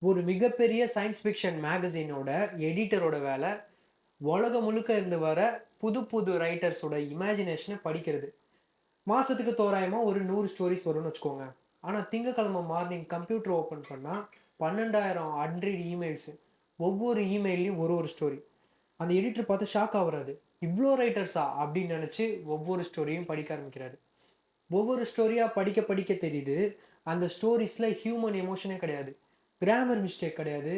ஒரு மிகப்பெரிய science fiction மேகசினோட எடிட்டரோட வேலை உலகம் முழுக்க இருந்து வர புது புது ரைட்டர்ஸோட இமேஜினேஷனை படிக்கிறது. மாசத்துக்கு தோராயமா ஒரு 100 ஸ்டோரிஸ் வரும்னு வச்சுக்கோங்க. ஆனா திங்கக்கிழமை மார்னிங் கம்ப்யூட்டர் ஓப்பன் பண்ணா 12,000 அன்ரீட் இமெயில்ஸ். ஒவ்வொரு இமெயிலையும் ஒரு ஒரு ஸ்டோரி. அந்த எடிட்டர் பார்த்து ஷாக் ஆகுறாரு. இவ்வளோ ரைட்டர்ஸா அப்படின்னு நினைச்சு ஒவ்வொரு ஸ்டோரியும் படிக்க ஆரம்பிக்கிறாரு. ஒவ்வொரு ஸ்டோரியா படிக்க படிக்க தெரியுது, அந்த ஸ்டோரிஸ்ல ஹியூமன் எமோஷனே கிடையாது. கிராமர் மிஸ்டேக் கிடையாது.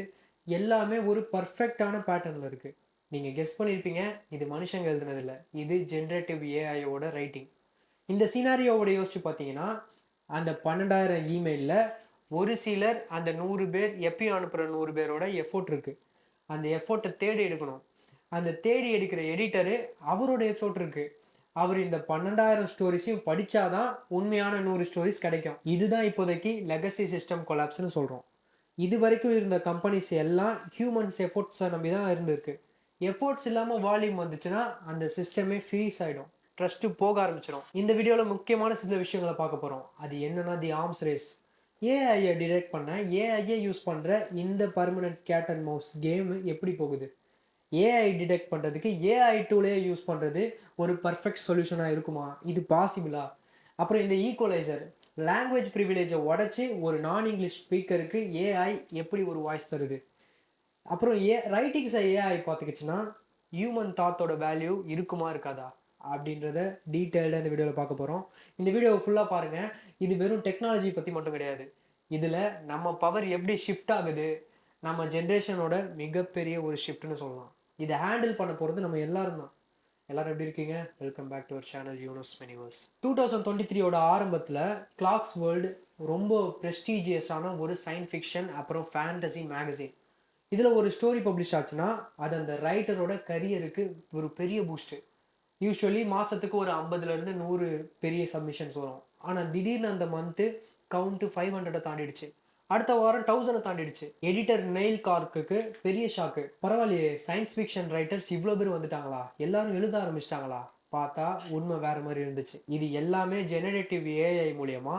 எல்லாமே ஒரு பர்ஃபெக்ட்டான பேட்டர்ன்ல இருக்கு. நீங்க கெஸ் பண்ணியிருப்பீங்க, இது மனுஷங்க எழுதுனது இல்ல. இது ஜெனரேட்டிவ் ஏஐயோட ரைட்டிங். இந்த சினாரியோவோட யோசிச்சு பார்த்தீங்கன்னா, அந்த 12,000 இமெயில்ல ஒரு சிலர் அந்த 100 பேர் எப்பயும் அனுப்புற 100 பேரோட எஃபோர்ட் இருக்கு. அந்த எஃபோர்ட்ட தேடி எடுக்கணும். அந்த தேடி எடுக்கிற எடிட்டரு அவரோட எஃபோர்ட் இருக்கு. அவர் இந்த 12,000 ஸ்டோரிஸையும் படிச்சாதான் உண்மையான 100 ஸ்டோரிஸ் கிடைக்கும். இதுதான் இப்போதைக்கு லெகசி சிஸ்டம் கொலாப்ஸ்னு சொல்றோம். இது வரைக்கும் இருந்த கம்பெனிஸ் எல்லாம் ஹியூமன்ஸ் எஃபோர்ட்ஸை நம்பி தான் இருந்திருக்கு. எஃபோர்ட்ஸ் இல்லாமல் வால்யூம் வந்துச்சுன்னா அந்த சிஸ்டமே ஃப்ரீஸ் ஆகிடும். ட்ரஸ்ட்டு போக ஆரம்பிச்சிடும். இந்த வீடியோவில் முக்கியமான சில விஷயங்களை பார்க்க போகிறோம். அது என்னன்னா தி ஆர்ம்ஸ் ரேஸ். ஏஐயை டிடெக்ட் பண்ண ஏஐயை யூஸ் பண்ணுற இந்த permanent cat and mouse game எப்படி போகுது? ஏஐ டிடெக்ட் பண்ணுறதுக்கு ஏஐ டூலே யூஸ் பண்ணுறது ஒரு பர்ஃபெக்ட் சொல்யூஷனாக இருக்குமா? இது பாசிபிளா? அப்புறம் இந்த ஈக்குவலைசர் லாங்குவேஜ் ப்ரிவிலேஜை உடச்சி ஒரு நான் இங்கிலீஷ் ஸ்பீக்கருக்கு ஏஐ எப்படி ஒரு வாய்ஸ் தருது? அப்புறம் ரைட்டிங்ஸை ஏஐ பார்த்துக்கிச்சுன்னா ஹியூமன் தாத்தோட வேல்யூ இருக்குமா இருக்காதா அப்படின்றத டீட்டெயில்டாக இந்த வீடியோவில் பார்க்க போகிறோம். இந்த வீடியோவை ஃபுல்லாக பாருங்கள். இது வெறும் டெக்னாலஜி பற்றி மட்டும் கிடையாது. இதில் நம்ம பவர் எப்படி ஷிஃப்ட் ஆகுது, நம்ம ஜென்ரேஷனோட மிகப்பெரிய ஒரு ஷிஃப்ட்னு சொல்லலாம். இதை ஹேண்டில் பண்ண போகிறது நம்ம எல்லாரும் தான். எல்லாரும் எப்படி இருக்கீங்க? Welcome back to our channel யூனஸ் மெனிவர்ஸ். 2023 ஆரம்பத்தில் கிளாக்ஸ் வேர்ல்டு ரொம்ப ப்ரெஸ்டீஜியஸான ஒரு சயின்ஸ் ஃபிக்ஷன் அப்புறம் ஃபேண்டசி மேகசின். இதில் ஒரு ஸ்டோரி பப்ளிஷ் ஆச்சுன்னா அது அந்த ரைட்டரோட கரியருக்கு ஒரு பெரிய பூஸ்ட்டு. யூஸ்வலி மாதத்துக்கு ஒரு 50லேருந்து 100 பெரிய சப்மிஷன்ஸ் வரும். ஆனால் திடீர்னு அந்த மந்த்து கவுண்ட்டு 500 தாண்டிடுச்சு. அடுத்த வாரம் 1000 தாண்டிடுச்சு. எடிட்டர் நெயில் கார்க்குக்கு பெரிய ஷாக்கு. பரவாயில்லையே, சயின்ஸ் ஃபிக்ஷன் ரைட்டர்ஸ் இவ்வளோ பேர் வந்துட்டாங்களா, எல்லாரும் எழுத ஆரம்பிச்சிட்டாங்களா? பார்த்தா உண்மை வேற மாதிரி இருந்துச்சு. இது எல்லாமே ஜெனரேட்டிவ் ஏஐ மூலயமா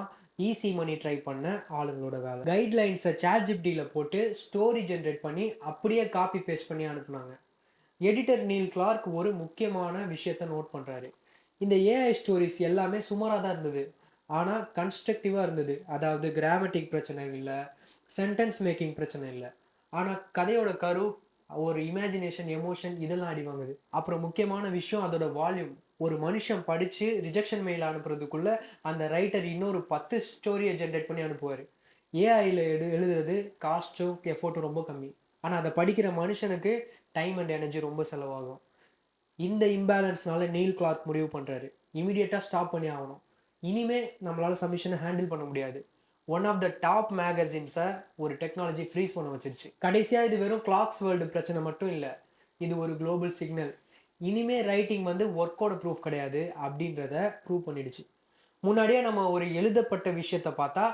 ஈஸி மணி ட்ரை பண்ண ஆளுங்களோட வேலை. கைட்லைன்ஸை சாட்ஜிப்டியில் போட்டு ஸ்டோரி ஜென்ரேட் பண்ணி அப்படியே காப்பி பேஸ்ட் பண்ணி அனுப்புனாங்க. எடிட்டர் நீல் கிளார்க் ஒரு முக்கியமான விஷயத்தை நோட் பண்ணுறாரு. இந்த ஏஐ ஸ்டோரிஸ் எல்லாமே சுமாராக தான் இருந்தது, ஆனால் கன்ஸ்ட்ரக்டிவாக இருந்தது. அதாவது கிராமட்டிக் பிரச்சனை இல்லை, சென்டென்ஸ் மேக்கிங் பிரச்சனை இல்லை, ஆனால் கதையோட கரு, ஒரு இமேஜினேஷன், எமோஷன் இதெல்லாம் அடி வாங்குது. அப்புறம் முக்கியமான விஷயம் அதோட வால்யூம். ஒரு மனுஷன் படித்து ரிஜெக்ஷன் மெயில் அனுப்புறதுக்குள்ள அந்த ரைட்டர் இன்னொரு 10 ஸ்டோரியை ஜென்ரேட் பண்ணி அனுப்புவார். ஏஐயில் எழுதுறது காஸ்ட்டும் எஃபோர்ட்டும் ரொம்ப கம்மி, ஆனால் அதை படிக்கிற மனுஷனுக்கு டைம் அண்ட் எனர்ஜி ரொம்ப செலவாகும். இந்த இம்பேலன்ஸ்னால நெயில் கிளார்க் முடிவு பண்ணுறாரு, இமீடியட்டாக ஸ்டாப் பண்ணி ஆகணும். இனிமே நம்மளால் சப்மிஷனை ஹேண்டில் பண்ண முடியாது. ஒன் ஆஃப் த டாப் மேகசின்ஸை ஒரு டெக்னாலஜி ஃப்ரீஸ் பண்ண வச்சிருச்சு. கடைசியாக இது வெறும் கிளாக்ஸ் வேர்ல்டு பிரச்சனை மட்டும் இல்லை, இது ஒரு குளோபல் சிக்னல். இனிமே ரைட்டிங் வந்து ஒர்க்கோட ப்ரூஃப் கிடையாது அப்படின்றத ப்ரூவ் பண்ணிடுச்சு. முன்னாடியே நம்ம ஒரு எழுதப்பட்ட விஷயத்த பார்த்தா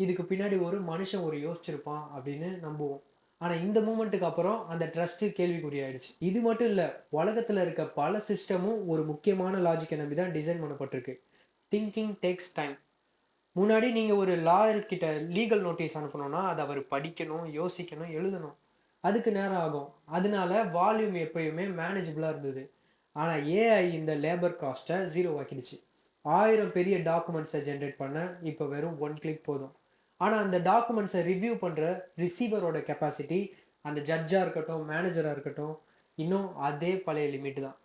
இதுக்கு பின்னாடி ஒரு மனுஷன் ஒரு யோசிச்சிருப்பான் அப்படின்னு நம்புவோம். ஆனால் இந்த மூமெண்ட்டுக்கு அப்புறம் அந்த ட்ரஸ்ட்டு கேள்விக்குறியாயிடுச்சு. இது மட்டும் இல்லை, உலகத்தில் இருக்க பல சிஸ்டமும் ஒரு முக்கியமான லாஜிக்கை நம்பி தான் டிசைன் பண்ணப்பட்டிருக்கு. Thinking takes time. முன்னாடி நீங்கள் ஒரு லாயர் கிட்ட லீகல் நோட்டீஸ் அனுப்பணும்னா அதை அவர் படிக்கணும், யோசிக்கணும், எழுதணும். அதுக்கு நேரம் ஆகும். அதனால வால்யூம் எப்பயுமே மேனேஜபிளாக இருந்தது. ஆனால் ஏஐ இந்த லேபர் காஸ்ட்டை ஜீரோ ஆக்கிடுச்சு. 1000 பெரிய டாக்குமெண்ட்ஸை ஜென்ரேட் பண்ண இப்போ வெறும் 1 கிளிக் போதும். ஆனால் அந்த டாக்குமெண்ட்ஸை ரிவ்யூ பண்ணுற ரிசீவரோட கெப்பாசிட்டி, அந்த ஜட்ஜாக இருக்கட்டும், மேனேஜராக இருக்கட்டும், இன்னும் அதே பழைய லிமிட் தான்.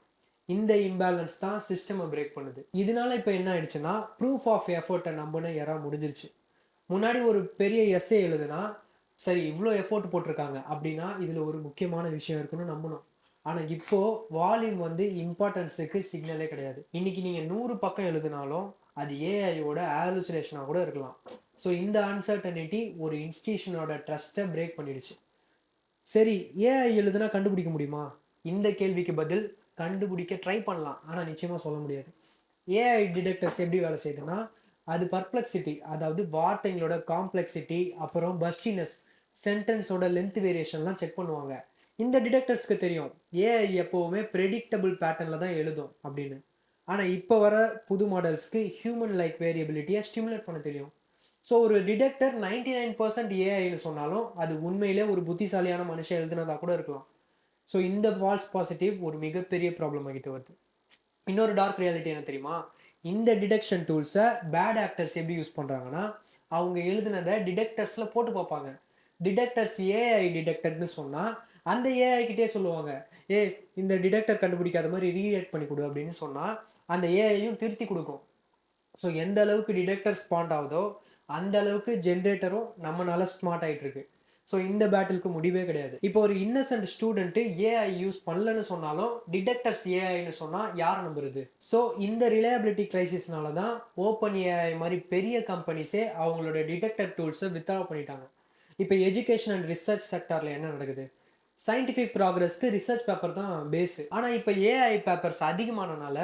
இந்த இம்பேலன்ஸ் தான் சிஸ்டமை பிரேக் பண்ணுது. இதனால இப்போ என்ன ஆயிடுச்சுன்னா, ப்ரூஃப் ஆஃப் எஃபோர்ட்டை நம்பின யாராக முடிஞ்சிருச்சு. முன்னாடி ஒரு பெரிய எஸ்ஸே எழுதுனா, சரி இவ்வளோ எஃபோர்ட் போட்டிருக்காங்க அப்படின்னா இதில் ஒரு முக்கியமான விஷயம் இருக்குன்னு நம்பணும். ஆனால் இப்போது வால்யூம் வந்து இம்பார்ட்டன்ஸுக்கு சிக்னலே கிடையாது. இன்றைக்கி நீங்கள் 100 பக்கம் எழுதினாலும் அது ஏஐயோட ஆலுசினேஷனாக கூட இருக்கலாம். ஸோ இந்த அன்சர்டனிட்டி ஒரு இன்ஸ்டிடியூஷனோட ட்ரஸ்ட்டை பிரேக் பண்ணிடுச்சு. சரி, ஏஐ எழுதுனா கண்டுபிடிக்க முடியுமா? இந்த கேள்விக்கு பதில், கண்டுபிடிக்க ட்ரை பண்ணலாம், ஆனால் நிச்சயமாக சொல்ல முடியாது. ஏஐ டிடெக்டர்ஸ் எப்படி வேலை செய்யுதுன்னா, அது பர்ப்ளெக்சிட்டி, அதாவது வார்த்தைங்களோட காம்ப்ளெக்சிட்டி, அப்புறம் பஸ்டினஸ், சென்டென்ஸோட லென்த் வேரியேஷன்லாம் செக் பண்ணுவாங்க. இந்த டிடெக்டர்ஸ்க்கு தெரியும் ஏஐ எப்போவுமே ப்ரெடிக்டபிள் பேட்டர்னில் தான் எழுதும் அப்படின்னு. ஆனால் இப்போ வர புது மாடல்ஸ்க்கு ஹியூமன் லைக் வேரியபிலிட்டியை ஸ்டிமுலேட் பண்ண தெரியும். ஸோ ஒரு டிடெக்டர் 99% ஏஐன்னு சொன்னாலும் அது உண்மையிலே ஒரு புத்திசாலியான மனுஷன் எழுதுனதா கூட இருக்கலாம். ஸோ இந்த ஃபால்ஸ் பாசிட்டிவ் ஒரு மிகப்பெரிய ப்ராப்ளம் ஆகிட்டு வருது. இன்னொரு டார்க் ரியாலிட்டி என்ன தெரியுமா? இந்த டிடெக்ஷன் டூல்ஸை பேட் ஆக்டர்ஸ் எப்படி யூஸ் பண்ணுறாங்கன்னா, அவங்க எழுதுனதை டிடெக்டர்ஸில் போட்டு பார்ப்பாங்க. டிடெக்டர்ஸ் ஏஐ டிடெக்டர்னு சொன்னால் அந்த ஏஐ கிட்டே சொல்லுவாங்க, ஏ இந்த டிடெக்டர் கண்டுபிடிக்காத மாதிரி ரீரைட் பண்ணி கொடு அப்படின்னு சொன்னால் அந்த ஏஐயும் திருத்தி கொடுக்கும். ஸோ எந்த அளவுக்கு டிடெக்டர் ஸ்பாண்ட் ஆகுதோ அந்த அளவுக்கு ஜென்ரேட்டரும் நம்மளால ஸ்மார்ட் ஆகிட்டு இருக்கு. ஸோ இந்த பேட்டிலுக்கு முடிவே கிடையாது. இப்போ ஒரு இன்னசென்ட் ஸ்டூடெண்ட்டு ஏஐ யூஸ் பண்ணலன்னு சொன்னாலும் டிடெக்டர்ஸ் ஏஐன்னு சொன்னால் யாரை நம்புறது? ஸோ இந்த ரிலையபிலிட்டி கிரைசிஸ்னால தான் ஓப்பன் ஏஐ மாதிரி பெரிய கம்பெனிஸே அவங்களோட டிடெக்டர் டூல்ஸை வித்ட்ரா பண்ணிட்டாங்க. இப்போ எஜுகேஷன் அண்ட் ரிசர்ச் செக்டாரில் என்ன நடக்குது? சயின்டிஃபிக் ப்ராக்ரஸ்க்கு ரிசர்ச் பேப்பர் தான் பேஸு. ஆனால் இப்போ ஏஐ பேப்பர்ஸ் அதிகமானனால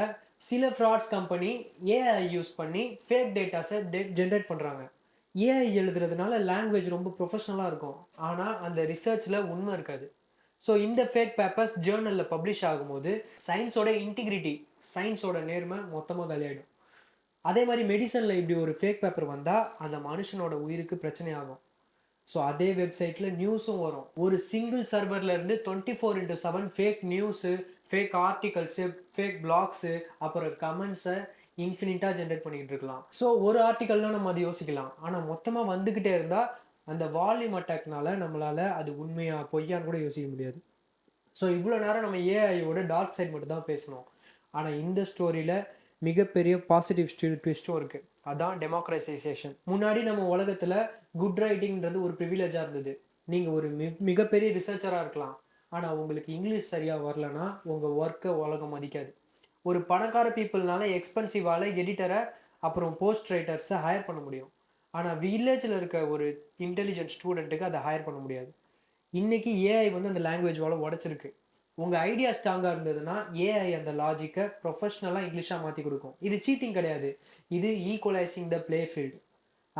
சில ஃப்ராட்ஸ் கம்பெனி ஏஐ யூஸ் பண்ணி ஃபேக் டேட்டாஸை ஜென்ரேட் பண்ணுறாங்க. ஏஐ எழுதுறதுனால லாங்குவேஜ் ரொம்ப ப்ரொஃபஷ்னலாக இருக்கும், ஆனால் அந்த ரிசர்ச்சில் உண்மை இருக்காது. ஸோ இந்த ஃபேக் பேப்பர்ஸ் ஜேர்னலில் பப்ளிஷ் ஆகும்போது சயின்ஸோட இன்டிகிரிட்டி, சயின்ஸோட நேர்மை மொத்தமாக காலியாகிடும். அதே மாதிரி மெடிசனில் இப்படி ஒரு ஃபேக் பேப்பர் வந்தால் அந்த மனுஷனோட உயிருக்கு பிரச்சனை ஆகும். ஸோ அதே வெப்சைட்டில் நியூஸும் வரும். ஒரு சிங்கிள் சர்வர்லேருந்து 24/7 fake news, fake articles, fake blogs, அப்புறம் கமெண்ட்ஸை இன்ஃபினிட்டாக ஜென்ரேட் பண்ணிக்கிட்டு இருக்கலாம். ஸோ ஒரு ஆர்டிக்கல்னால் நம்ம அதை யோசிக்கலாம், ஆனால் மொத்தமாக வந்துக்கிட்டே இருந்தால் அந்த வால்யூம் அட்டாக்னால நம்மளால் அது உண்மையா பொய்யான்னு கூட யோசிக்க முடியாது. ஸோ இவ்வளோ நேரம் நம்ம ஏஐயோட டார்க் சைட் மட்டும் தான் பேசணும். ஆனால் இந்த ஸ்டோரியில் மிகப்பெரிய பாசிட்டிவ் ட்விஸ்ட்டும் இருக்குது. அதான் டெமோக்ரைசேஷன். முன்னாடி நம்ம உலகத்தில் குட் ரைட்டிங்கிறது ஒரு ப்ரிவிலேஜாக இருந்தது. நீங்கள் ஒரு மிகப்பெரிய ரிசர்ச்சராக இருக்கலாம், ஆனால் உங்களுக்கு இங்கிலீஷ் சரியாக வரலன்னா உங்கள் ஒர்க்கை உலகம் மதிக்காது. ஒரு பணக்கார பீப்புள்னால எக்ஸ்பென்சிவால் எடிட்டரை அப்புறம் போஸ்ட் ரைட்டர்ஸை ஹையர் பண்ண முடியும், ஆனால் வில்லேஜில் இருக்க ஒரு இன்டெலிஜென்ட் ஸ்டூடெண்ட்டுக்கு அதை ஹையர் பண்ண முடியாது. இன்றைக்கி ஏஐ வந்து அந்த லாங்குவேஜ் உடச்சிருக்கு. உங்கள் ஐடியா ஸ்ட்ராங்காக இருந்ததுன்னா ஏஐ அந்த லாஜிக்கை ப்ரொஃபஷ்னலாக இங்கிலீஷாக மாற்றி கொடுக்கும். இது சீட்டிங் கிடையாது, இது ஈக்குவலைசிங் த பிளே ஃபீல்டு.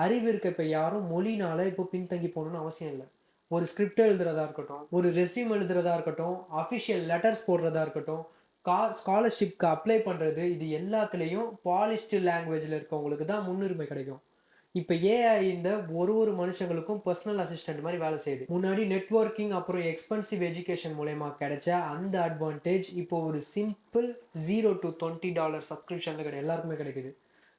அறிவு இருக்க இப்போ யாரும் மொழினால இப்போ பின்தங்கி போகணுன்னு அவசியம் இல்லை. ஒரு ஸ்கிரிப்ட் எழுதுறதா இருக்கட்டும், ஒரு ரெஸ்யூம் எழுதுறதா இருக்கட்டும், அஃபிஷியல் லெட்டர்ஸ் போடுறதா இருக்கட்டும், ஸ்காலர்ஷிப்க்கு அப்ளை பண்ணுறது, இது எல்லாத்துலேயும் பாலிஷ்டு லாங்குவேஜில் இருக்கவங்களுக்கு தான் முன்னுரிமை கிடைக்கும். இப்போ ஏஐ இந்த ஒரு மனுஷங்களுக்கும் பர்சனல் அசிஸ்டன்ட் மாதிரி வேலை செய்யுது. முன்னாடி நெட்வொர்க்கிங் அப்புறம் எக்ஸ்பென்சிவ் எஜுகேஷன் மூலயமா கிடைச்ச அந்த அட்வான்டேஜ் இப்போ ஒரு சிம்பிள் $0 to $20 சப்ஸ்கிரிப்ஷனில் எல்லாருக்குமே கிடைக்குது.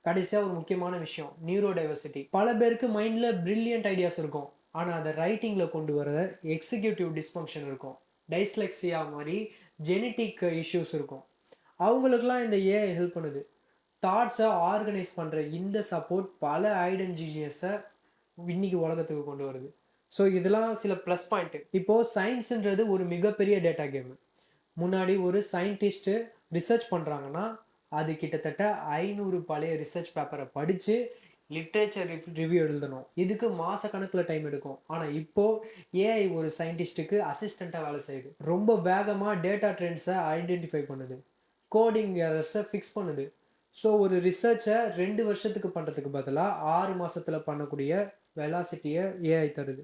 கடைசியாக ஒரு முக்கியமான விஷயம், நியூரோ டைவர்சிட்டி. பல பேருக்கு மைண்டில் பிரில்லியன்ட் ஐடியாஸ் இருக்கும், ஆனால் அதை ரைட்டிங்கில் கொண்டு வர எக்ஸிக்யூட்டிவ் டிஸ்ஃபங்க்ஷன் இருக்கும். டைஸ்லெக்சியா மாதிரி ஜெனட்டிக் இஷ்யூஸ் இருக்கும். அவங்களுக்குலாம் இந்த ஏஐ ஹெல்ப் பண்ணுது. தாட்ஸை ஆர்கனைஸ் பண்ணுற இந்த சப்போர்ட் பல ஐடென்டிஜியஸை இன்னைக்கு உலகத்துக்கு கொண்டு வருது. ஸோ இதெல்லாம் சில ப்ளஸ் பாயிண்ட்டு. இப்போது சயின்ஸுன்றது ஒரு மிகப்பெரிய டேட்டா கேமு. முன்னாடி ஒரு சயின்டிஸ்ட்டு ரிசர்ச் பண்ணுறாங்கன்னா அது கிட்டத்தட்ட 500 பழைய ரிசர்ச் பேப்பரை படித்து லிட்ரேச்சர் ரிவ்யூ எழுதணும். இதுக்கு மாதக்கணக்கில் டைம் எடுக்கும். ஆனால் இப்போது ஏஐ ஒரு சயின்டிஸ்ட்டுக்கு அசிஸ்டண்ட்டாக வேலை செய்யுது. ரொம்ப வேகமாக டேட்டா ட்ரெண்ட்ஸை ஐடென்டிஃபை பண்ணுது, கோடிங் எரர்ஸை ஃபிக்ஸ் பண்ணுது. ஸோ ஒரு ரிசர்ச்சை 2 வருஷத்துக்கு பண்ணுறதுக்கு பதிலாக 6 மாதத்தில் பண்ணக்கூடிய வெலாசிட்டியை ஏஐ தருது.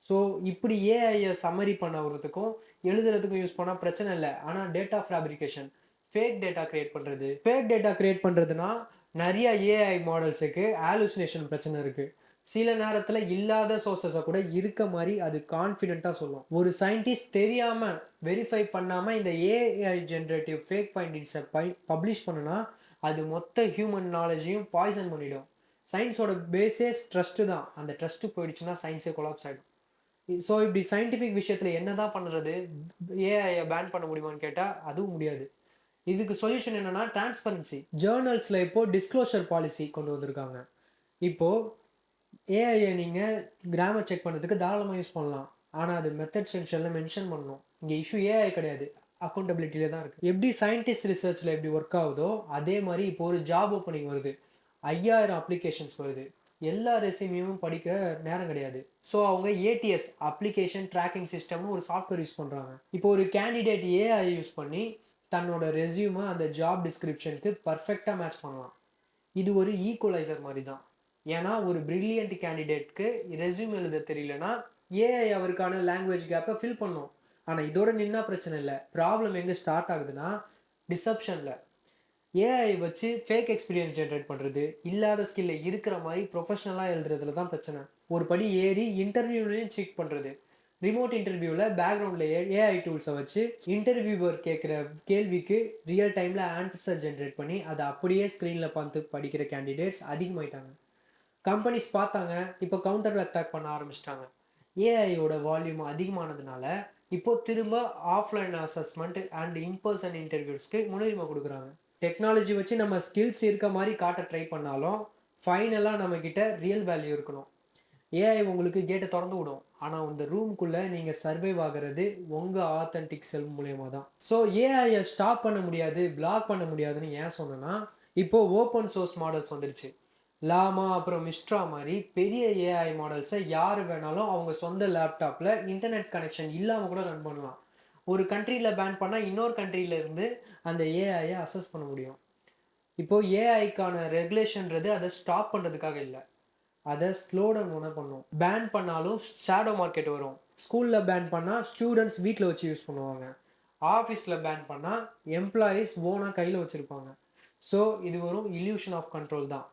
ஸோ இப்படி ஏஐயை சம்மரி பண்ணுறதுக்கும் எழுதுறதுக்கும் யூஸ் பண்ணால் பிரச்சனை இல்லை. ஆனால் data fabrication, fake data create பண்ணுறதுனா நிறைய ஏஐ மாடல்ஸுக்கு ஆலுசினேஷன் பிரச்சனை இருக்குது. சில நேரத்தில் இல்லாத சோர்ஸஸை கூட இருக்க மாதிரி அது கான்ஃபிடென்ட்டாக சொல்லும். ஒரு சயின்டிஸ்ட் தெரியாமல் வெரிஃபை பண்ணாமல் இந்த ஏஐ ஜென்ரேட்டிவ் ஃபேக் ஃபைண்டிங்ஸை பப்ளிஷ் பண்ணுனா அது மொத்த ஹியூமன் நாலேஜையும் பாய்சன் பண்ணிடும். சயின்ஸோட பேஸே ட்ரஸ்ட்டு தான். அந்த ட்ரஸ்ட்டு போயிடுச்சுன்னா சயின்ஸே கொலாப்ஸ் ஆகிடும். ஸோ இப்படி சயின்டிஃபிக் விஷயத்தில் என்ன தான் பண்ணுறது? ஏஐயை பேன் பண்ண முடியுமான்னு கேட்டால் அதுவும் முடியாது. இதுக்கு சொல்யூஷன் என்னென்னா டிரான்ஸ்பரன்சி. ஜேர்னல்ஸில் இப்போது டிஸ்க்ளோஷர் பாலிசி கொண்டு வந்திருக்காங்க. இப்போது ஏஐயை நீங்கள் கிராமர் செக் பண்ணுறதுக்கு தாராளமாக யூஸ் பண்ணலாம், ஆனால் அது மெத்தட் செக்ஷனில் மென்ஷன் பண்ணணும். இங்கே இஷ்யூ ஏஐ கிடையாது, அக்கௌண்டபிலிட்டியில் தான் இருக்குது. எப்படி சயின்டிஸ்ட் ரிசர்ச்சில் எப்படி ஒர்க் ஆகுதோ அதே மாதிரி இப்போ ஒரு ஜாப் ஓப்பனிங் வருது, 5000 அப்ளிகேஷன்ஸ் வருது, எல்லா ரெசியூமையும் படிக்க நேரம் கிடையாது. ஸோ அவங்க ஏடிஎஸ் அப்ளிகேஷன் ட்ராக்கிங் சிஸ்டம்னு ஒரு சாஃப்ட்வேர் யூஸ் பண்ணுறாங்க. இப்போ ஒரு கேண்டிடேட் ஏஐ யூஸ் பண்ணி தன்னோட ரெசியூமை அந்த ஜாப் டிஸ்கிரிப்ஷனுக்கு பர்ஃபெக்டாக மேட்ச் பண்ணலாம். இது ஒரு ஈக்குவலைசர் மாதிரி தான். ஏன்னா ஒரு பிரில்லியன்ட் கேண்டிடேட்க்கு ரெசியூம் எழுத தெரியலனா ஏஐ அவருக்கான லாங்குவேஜ் கேப்பை ஃபில் பண்ணும். ஆனால் இதோட நின்னா பிரச்சனை இல்லை. ப்ராப்ளம் எங்கே ஸ்டார்ட் ஆகுதுன்னா டிசப்ஷனில். ஏஐ வச்சு ஃபேக் எக்ஸ்பீரியன்ஸ் ஜென்ரேட் பண்ணுறது, இல்லாத ஸ்கில்ல இருக்கிற மாதிரி ப்ரொஃபஷனலாக எழுதுறதுல தான் பிரச்சனை. ஒரு படி ஏறி இன்டர்வியூலையும் செக் பண்ணுறது. ரிமோட் இன்டர்வியூவில் பேக்ரவுண்டில் ஏஐ டூல்ஸை வச்சு இன்டர்வியூவர் கேட்குற கேள்விக்கு ரியல் டைமில் ஆன்சர் ஜென்ரேட் பண்ணி அதை அப்படியே ஸ்க்ரீனில் பார்த்து படிக்கிற கேண்டிடேட்ஸ் அதிகமாயிட்டாங்க. கம்பெனிஸ் பார்த்தாங்க, இப்போ கவுண்டர் அட்டாக் பண்ண ஆரம்பிச்சிட்டாங்க. ஏஐயோட வால்யூம் அதிகமானதுனால இப்போ திரும்ப ஆஃப்லைன் அசஸ்மெண்ட் அண்ட் இன்பர்சன் இன்டர்வியூஸ்க்கு முன்னுரிமை கொடுக்குறாங்க. டெக்னாலஜி வச்சு நம்ம ஸ்கில்ஸ் இருக்க மாதிரி காட்ட ட்ரை பண்ணாலும் ஃபைனலாக நம்மக்கிட்ட ரியல் வேல்யூ இருக்கணும். ஏஐ உங்களுக்கு கேட்டை திறந்து விடும், ஆனால் அந்த ரூம்குள்ளே நீங்கள் சர்வைவ் ஆகிறது உங்கள் ஆத்தென்டிக் செல்ஃப் மூலியமாக தான். ஸோ ஏஐயை ஸ்டாப் பண்ண முடியாது, பிளாக் பண்ண முடியாதுன்னு ஏன் சொன்னேன்னா, இப்போது ஓப்பன் சோர்ஸ் மாடல்ஸ் வந்துருச்சு. லாமா அப்புறம் மிஸ்ட்ரா மாதிரி பெரிய ஏஐ மாடல்ஸை யார் வேணாலும் அவங்க சொந்த லேப்டாப்பில் இன்டர்நெட் கனெக்ஷன் இல்லாமல் கூட ரன் பண்ணலாம். ஒரு கண்ட்ரியில் பேன் பண்ணால் இன்னொரு கண்ட்ரியில இருந்து அந்த ஏஐயை அசஸ் பண்ண முடியும். இப்போது ஏஐக்கான ரெகுலேஷன்றது அதை ஸ்டாப் பண்ணுறதுக்காக இல்லை, அதை ஸ்லோ டவுன் பண்ணும். பேன் பண்ணாலும் ஷேடோ மார்க்கெட் வரும். ஸ்கூலில் பேன் பண்ணால் ஸ்டூடெண்ட்ஸ் வீட்டில் வச்சு யூஸ் பண்ணுவாங்க. ஆஃபீஸில் பேன் பண்ணால் எம்ப்ளாயீஸ் ஓனாக கையில் வச்சுருப்பாங்க. ஸோ இது வரும் இல்யூஷன் ஆஃப் கண்ட்ரோல் தான்.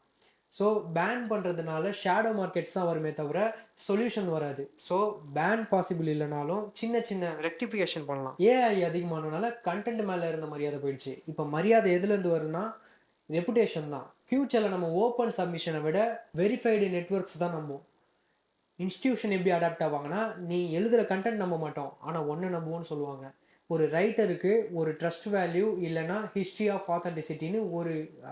ஸோ பேன் பண்ணுறதுனால ஷேடோ மார்க்கெட்ஸ் தான் வருமே தவிர சொல்யூஷன் வராது. ஸோ பேன் பாசிபிள் இல்லைனாலும் சின்ன சின்ன ரெக்டிஃபிகேஷன் பண்ணலாம். ஏஐ அதிகமானதுனால கண்டென்ட் மேலே இருந்த மரியாதை போயிடுச்சு. இப்போ மரியாதை எதுலேருந்து வரும்னா ரெப்புடேஷன் தான். ஃப்யூச்சரில் நம்ம ஓப்பன் சப்மிஷனை விட வெரிஃபைடு நெட்ஒர்க்ஸ் தான் நம்புவோம். இன்ஸ்டியூஷன் எப்படி அடாப்ட் ஆவாங்கன்னா, நீ எழுதுகிற கண்டென்ட் நம்ப மாட்டோம், ஆனால் ஒன்று நம்புவோன்னு சொல்லுவாங்க. ஒரு ரைட்டருக்கு ஒரு ட்ரஸ்ட் வேல்யூ இல்லைனா ஹிஸ்ட்ரி ஆஃப் ஆத்தென்டிசிட்டின்னு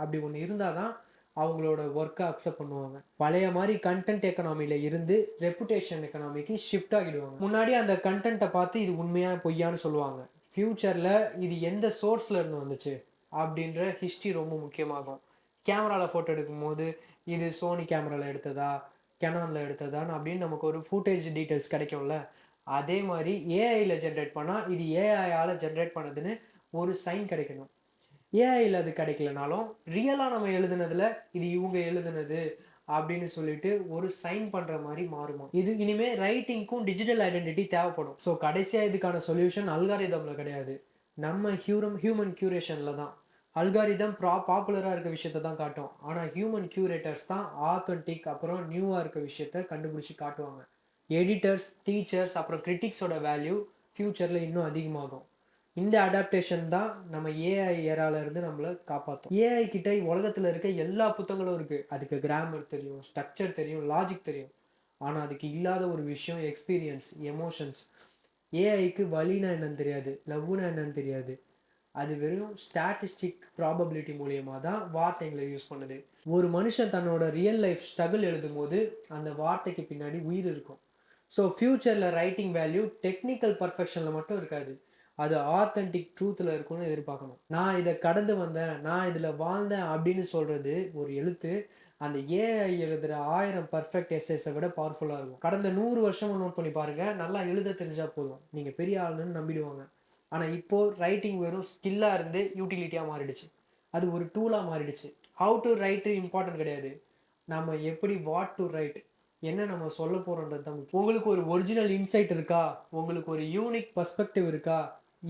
அப்படி ஒன்று இருந்தால் தான் அவங்களோட ஒர்க்கை அக்செப்ட் பண்ணுவாங்க. பழைய மாதிரி கண்டென்ட் எக்கனாமியில் இருந்து ரெப்புடேஷன் எக்கனாமிக்கு ஷிஃப்ட் ஆகிடுவாங்க. முன்னாடி அந்த கண்டென்ட்டை பார்த்து இது உண்மையாக பொய்யான்னு சொல்லுவாங்க. ஃப்யூச்சரில் இது எந்த சோர்ஸில் இருந்து வந்துச்சு அப்படின்ற ஹிஸ்ட்ரி ரொம்ப முக்கியமாகும். கேமராவில் ஃபோட்டோ எடுக்கும்போது இது சோனி கேமராவில் எடுத்ததா, கெனானில் எடுத்ததான்னு அப்படின்னு நமக்கு ஒரு ஃபுட்டேஜ் டீட்டெயில்ஸ் கிடைக்கும்ல. அதே மாதிரி ஏஐயில் ஜென்ரேட் பண்ணால் இது ஏஐயால் ஜென்ரேட் பண்ணதுன்னு ஒரு சைன் கிடைக்கணும். ஏஐயில் அது கிடைக்கலனாலும் ரியலாக நம்ம எழுதுனதில் இது இவங்க எழுதுனது அப்படின்னு சொல்லிட்டு ஒரு சைன் பண்ணுற மாதிரி மாறுமா. இது இனிமேல் ரைட்டிங்க்கும் டிஜிட்டல் ஐடென்டிட்டி தேவைப்படும். ஸோ கடைசியாக இதுக்கான சொல்யூஷன் அல்காரிதமில் கிடையாது, நம்ம ஹியூமன் க்யூரேஷனில் தான். அல்காரிதம் பாப்புலராக இருக்க விஷயத்த தான் காட்டும், ஆனால் ஹியூமன் க்யூரேட்டர்ஸ் தான் ஆத்தென்டிக் அப்புறம் நியூவாக இருக்க விஷயத்த கண்டுபிடிச்சி காட்டுவாங்க. எடிட்டர்ஸ், டீச்சர்ஸ் அப்புறம் கிரிட்டிக்ஸோட வேல்யூ ஃப்யூச்சரில் இன்னும் அதிகமாகும். இந்த அடாப்டேஷன் தான் நம்ம ஏஐ ஏராலேருந்து நம்மளை காப்பாற்றும். ஏஐ கிட்ட உலகத்தில் இருக்க எல்லா புத்தகங்களும் இருக்குது. அதுக்கு கிராமர் தெரியும், ஸ்ட்ரக்சர் தெரியும், லாஜிக் தெரியும். ஆனால் அதுக்கு இல்லாத ஒரு விஷயம் எக்ஸ்பீரியன்ஸ், எமோஷன்ஸ். ஏஐக்கு வலினா என்னன்னு தெரியாது, லவ்னா என்னன்னு தெரியாது. அது வெறும் ஸ்டாட்டிஸ்டிக் ப்ராபபிலிட்டி மூலியமாக தான் வார்த்தைகளை யூஸ் பண்ணுது. ஒரு மனுஷன் தன்னோட ரியல் லைஃப் ஸ்ட்ரகிள் எழுதும் போது அந்த வார்த்தைக்கு பின்னாடி உயிர் இருக்கும். ஸோ ஃப்யூச்சரில் ரைட்டிங் வேல்யூ டெக்னிக்கல் பர்ஃபெக்ஷனில் மட்டும் இருக்காது, அது ஆத்தென்டிக் ட்ரூத்தில் இருக்கும்னு எதிர்பார்க்கணும். நான் இதை கடந்து வந்தேன், நான் இதில் வாழ்ந்தேன் அப்படின்னு சொல்கிறது ஒரு எழுத்து அந்த ஏஐ எழுதுகிற 1000 பர்ஃபெக்ட் எஸ்ஸஸை விட பவர்ஃபுல்லாக இருக்கும். கடந்த 100 வருஷமும் நோட் பண்ணி பாருங்கள், நல்லா எழுத தெரிஞ்சால் போதும், நீங்கள் பெரிய ஆளுன்னு நம்பிடுவாங்க. ஆனால் இப்போது ரைட்டிங் வெறும் ஸ்கில்லாக இருந்து யூட்டிலிட்டியாக மாறிடுச்சு. அது ஒரு டூலாக மாறிடுச்சு. ஹவு டு ரைட்டு இம்பார்ட்டன்ட் கிடையாது, நம்ம எப்படி வாட் டு ரைட், என்ன நம்ம சொல்ல போகிறோன்றது தான் முக்கியம். உங்களுக்கு ஒரு ஒரிஜினல் இன்சைட் இருக்கா, உங்களுக்கு ஒரு யூனிக் பர்ஸ்பெக்டிவ் இருக்கா,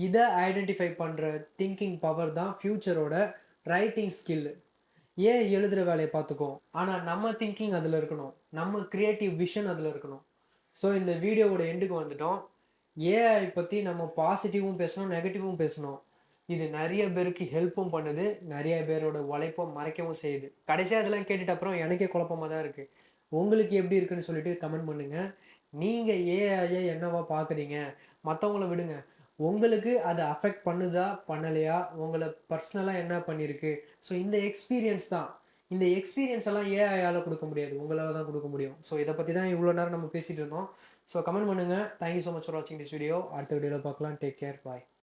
இதை ஐடென்டிஃபை பண்ணுற திங்கிங் பவர் தான் ஃப்யூச்சரோட ரைட்டிங் ஸ்கில்லு. ஏன் எழுதுகிற வேலையை பார்த்துக்கோ, ஆனால் நம்ம திங்கிங் அதில் இருக்கணும், நம்ம க்ரியேட்டிவ் விஷன் அதில் இருக்கணும். ஸோ இந்த வீடியோவோட எண்டுக்கு வந்துட்டோம். ஏஐ பற்றி நம்ம பாசிட்டிவும் பேசணும், நெகட்டிவும் பேசணும். இது நிறைய பேருக்கு ஹெல்ப்பும் பண்ணுது, நிறைய பேரோட உழைப்பை மறைக்கவும் செய்யுது. கடைசியாக இதெல்லாம் கேட்டுட்டு அப்புறம் எனக்கே குழப்பமாக தான் இருக்குது. உங்களுக்கு எப்படி இருக்குன்னு சொல்லிட்டு கமெண்ட் பண்ணுங்கள். நீங்கள் ஏஐயை என்னவா பார்க்குறீங்க, மற்றவங்கள விடுங்க. உங்களுக்கு அதை அஃபெக்ட் பண்ணுதா பண்ணலையா, உங்களை பர்சனலாக என்ன பண்ணியிருக்கு. ஸோ இந்த எக்ஸ்பீரியன்ஸ் தான், இந்த எக்ஸ்பீரியன்ஸ் எல்லாம் ஏஐயால் கொடுக்க முடியாது, உங்களால் தான் கொடுக்க முடியும். ஸோ இதை பற்றி தான் இவ்வளோ நேரம் நம்ம பேசிகிட்டு இருந்தோம். ஸோ கமெண்ட் பண்ணுங்கள். தேங்க்யூ ஸோ மச் ஃபார் வாட்சிங் திஸ் வீடியோ. அடுத்த வீடியோவில் பார்க்கலாம். டேக் கேர், பாய்.